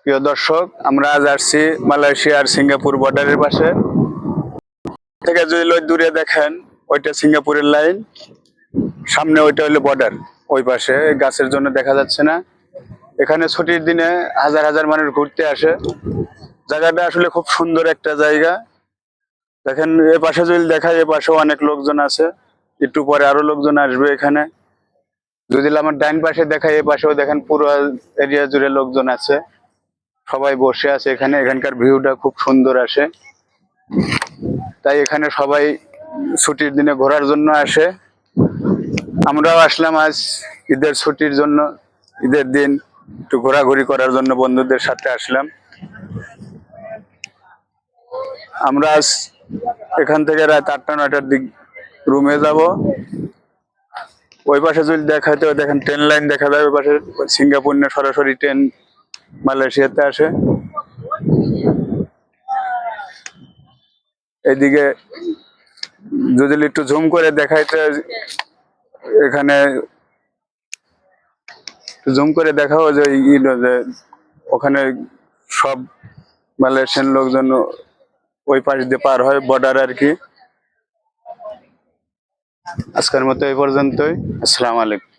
প্রিয় দর্শক, আমরা আজ আসছি মালয়েশিয়া আর সিঙ্গাপুর বর্ডারের পাশে থেকে। যদি দূরে দেখেন, ওইটা সিঙ্গাপুরের লাইন, সামনে ওইটা হলো বর্ডার। ওই পাশে গাছের জন্য দেখা যাচ্ছে না। এখানে ছুটির দিনে হাজার হাজার মানুষ ঘুরতে আসে। জায়গাটা আসলে খুব সুন্দর একটা জায়গা। দেখেন, এ পাশে যদি দেখায়, এ পাশেও অনেক লোকজন আছে। একটু পরে আরো লোকজন আসবে এখানে। যদি আমার ডাইন পাশে দেখায়, এ পাশেও দেখেন পুরো এরিয়া জুড়ে লোকজন আছে। সবাই বসে আছে এখানে। এখানকার ভিউটা খুব সুন্দর আসে, তাই এখানে সবাই ছুটির দিনে ঘোরার জন্য আসে। আমরাও আসলাম আজ ঈদের ছুটির জন্য। ঈদের দিন একটু ঘোরাঘুরি করার জন্য বন্ধুদের সাথে আসলাম। আমরা আজ এখান থেকে রাত 8টা-9টার দিক রুমে যাব। ওই পাশে যদি দেখাতে দেখেন, ট্রেন লাইন দেখা যায়। ওই পাশে সিঙ্গাপুর নিয়ে সরাসরি ট্রেন মালয়েশিয়াতে আসে। এদিকে যদি একটু জুম করে দেখাইতে, এখানে জুম করে দেখাও যে ওখানে সব মালয়েশিয়ান লোকজন ওই পাশ দিয়ে পার হয়, বর্ডার আর কি। আজকের মতো এই পর্যন্তই। আসসালামু আলাইকুম।